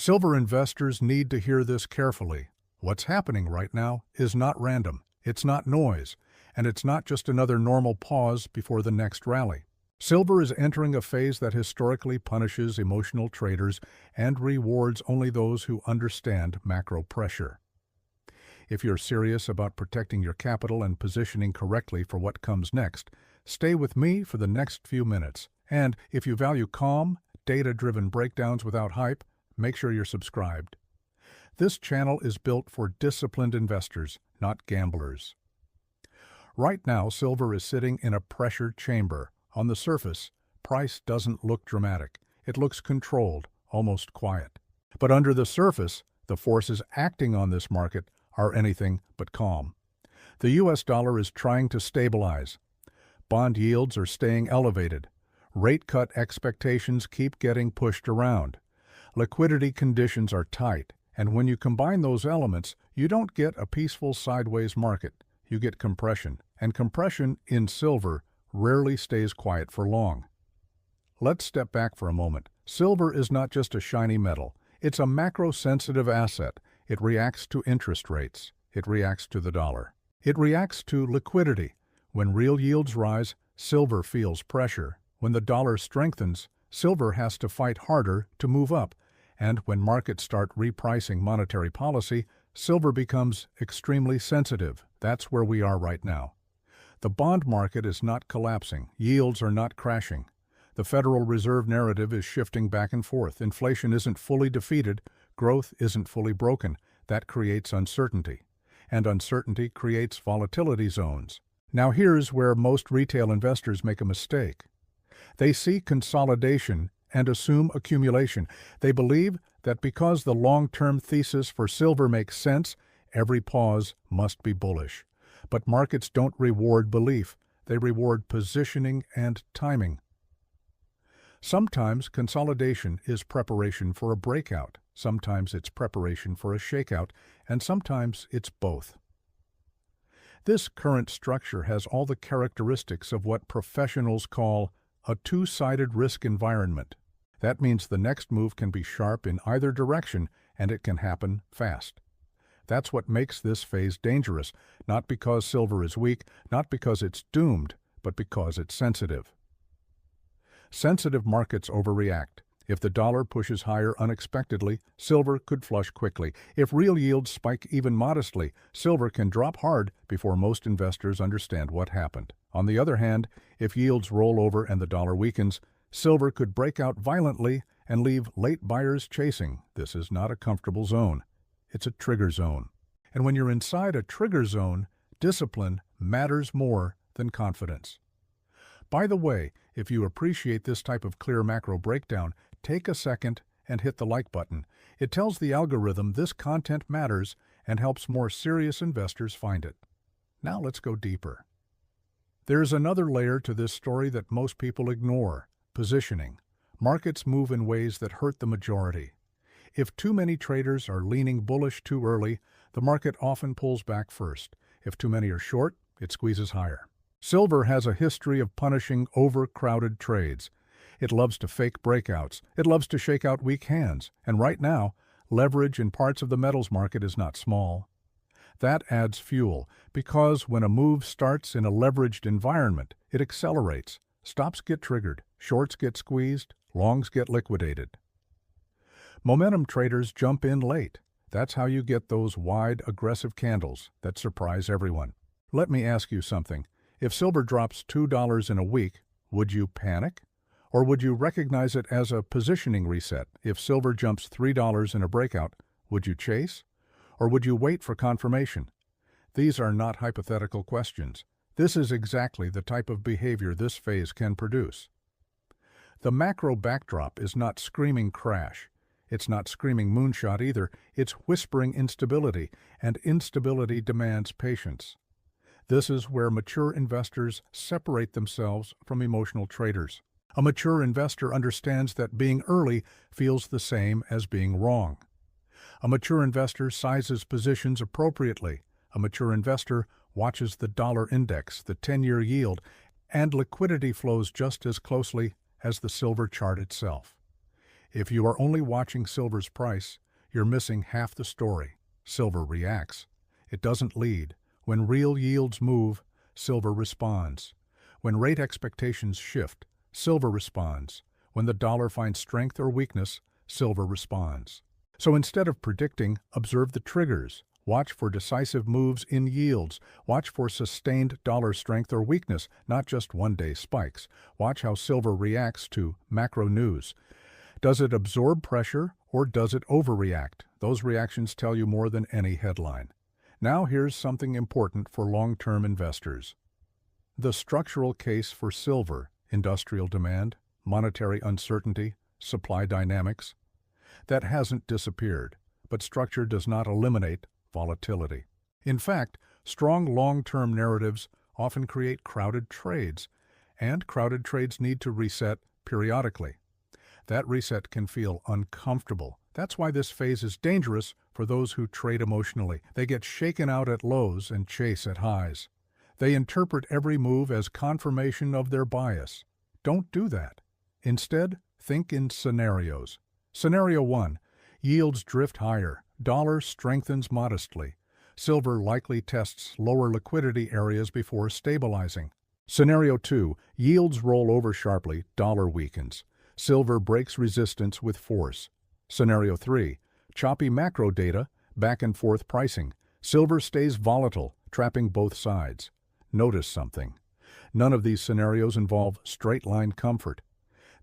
Silver investors need to hear this carefully. What's happening right now is not random, it's not noise, and it's not just another normal pause before the next rally. Silver is entering a phase that historically punishes emotional traders and rewards only those who understand macro pressure. If you're serious about protecting your capital and positioning correctly for what comes next, stay with me for the next few minutes. And if you value calm, data-driven breakdowns without hype, make sure you're subscribed. This channel is built for disciplined investors, not gamblers. Right now, silver is sitting in a pressure chamber. On the surface, price doesn't look dramatic. It looks controlled, almost quiet. But under the surface, the forces acting on this market are anything but calm. The US dollar is trying to stabilize. Bond yields are staying elevated. Rate cut expectations keep getting pushed around. Liquidity conditions are tight, and when you combine those elements, you don't get a peaceful sideways market. You get compression, and compression in silver rarely stays quiet for long. Let's step back for a moment. Silver is not just a shiny metal. It's a macro-sensitive asset. It reacts to interest rates. It reacts to the dollar. It reacts to liquidity. When real yields rise, silver feels pressure. When the dollar strengthens, silver has to fight harder to move up. And when markets start repricing monetary policy, silver becomes extremely sensitive. That's where we are right now. The bond market is not collapsing. Yields are not crashing. The Federal Reserve narrative is shifting back and forth. Inflation isn't fully defeated. Growth isn't fully broken. That creates uncertainty. And uncertainty creates volatility zones. Now here's where most retail investors make a mistake. They see consolidation and assume accumulation. They believe that because the long-term thesis for silver makes sense, every pause must be bullish. But markets don't reward belief. They reward positioning and timing. Sometimes consolidation is preparation for a breakout. Sometimes it's preparation for a shakeout, and sometimes it's both. This current structure has all the characteristics of what professionals call a two-sided risk environment. That means the next move can be sharp in either direction, and it can happen fast. That's what makes this phase dangerous, not because silver is weak, not because it's doomed, but because it's sensitive. Sensitive markets overreact. If the dollar pushes higher unexpectedly, silver could flush quickly. If real yields spike even modestly, silver can drop hard before most investors understand what happened. On the other hand, if yields roll over and the dollar weakens, silver could break out violently and leave late buyers chasing. This is not a comfortable zone. It's a trigger zone. And when you're inside a trigger zone, discipline matters more than confidence. By the way, if you appreciate this type of clear macro breakdown, take a second and hit the like button. It tells the algorithm this content matters and helps more serious investors find it. Now let's go deeper. There's another layer to this story that most people ignore: positioning. Markets move in ways that hurt the majority. If too many traders are leaning bullish too early, the market often pulls back first. If too many are short, it squeezes higher. Silver has a history of punishing overcrowded trades. It loves to fake breakouts. It loves to shake out weak hands. And right now, leverage in parts of the metals market is not small. That adds fuel, because when a move starts in a leveraged environment, it accelerates. Stops get triggered, shorts get squeezed, longs get liquidated. Momentum traders jump in late. That's how you get those wide, aggressive candles that surprise everyone. Let me ask you something. If silver drops $2 in a week, would you panic? Or would you recognize it as a positioning reset? If silver jumps $3 in a breakout, would you chase? Or would you wait for confirmation? These are not hypothetical questions. This is exactly the type of behavior this phase can produce. The macro backdrop is not screaming crash. It's not screaming moonshot either. It's whispering instability, and instability demands patience. This is where mature investors separate themselves from emotional traders. A mature investor understands that being early feels the same as being wrong. A mature investor sizes positions appropriately. A mature investor watches the dollar index, the 10-year yield, and liquidity flows just as closely as the silver chart itself. If you are only watching silver's price, you're missing half the story. Silver reacts. It doesn't lead. When real yields move, silver responds. When rate expectations shift, silver responds. When the dollar finds strength or weakness, silver responds. So instead of predicting, observe the triggers. Watch for decisive moves in yields. Watch for sustained dollar strength or weakness, not just one-day spikes. Watch how silver reacts to macro news. Does it absorb pressure or does it overreact? Those reactions tell you more than any headline. Now here's something important for long-term investors. The structural case for silver, industrial demand, monetary uncertainty, supply dynamics, that hasn't disappeared, but structure does not eliminate volatility. In fact, strong long-term narratives often create crowded trades, and crowded trades need to reset periodically. That reset can feel uncomfortable. That's why this phase is dangerous for those who trade emotionally. They get shaken out at lows and chase at highs. They interpret every move as confirmation of their bias. Don't do that. Instead, think in scenarios. Scenario 1. Yields drift higher. Dollar strengthens modestly. Silver likely tests lower liquidity areas before stabilizing. Scenario 2. Yields roll over sharply. Dollar weakens. Silver breaks resistance with force. Scenario 3. Choppy macro data, back and forth pricing. Silver stays volatile, trapping both sides. Notice something. None of these scenarios involve straight-line comfort.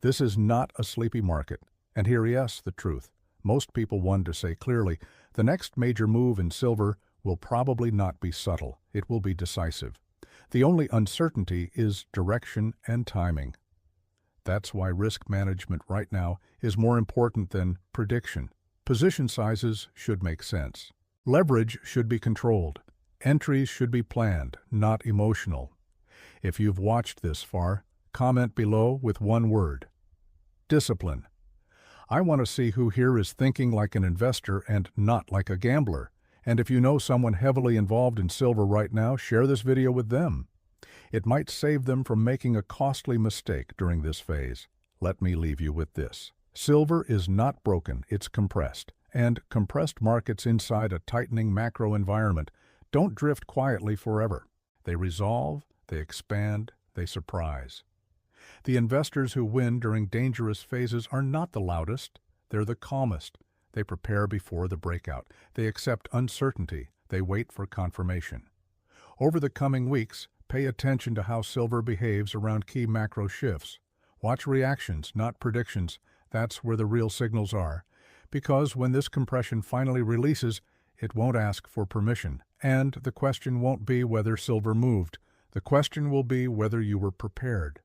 This is not a sleepy market. And here, yes, the truth. Most people want to say clearly, the next major move in silver will probably not be subtle. It will be decisive. The only uncertainty is direction and timing. That's why risk management right now is more important than prediction. Position sizes should make sense. Leverage should be controlled. Entries should be planned, not emotional. If you've watched this far, comment below with one word: discipline. I want to see who here is thinking like an investor and not like a gambler. And if you know someone heavily involved in silver right now, share this video with them. It might save them from making a costly mistake during this phase. Let me leave you with this. Silver is not broken, it's compressed. And compressed markets inside a tightening macro environment don't drift quietly forever. They resolve, they expand, they surprise. The investors who win during dangerous phases are not the loudest, they're the calmest. They prepare before the breakout. They accept uncertainty. They wait for confirmation. Over the coming weeks, pay attention to how silver behaves around key macro shifts. Watch reactions, not predictions. That's where the real signals are. Because when this compression finally releases, it won't ask for permission. And the question won't be whether silver moved. The question will be whether you were prepared.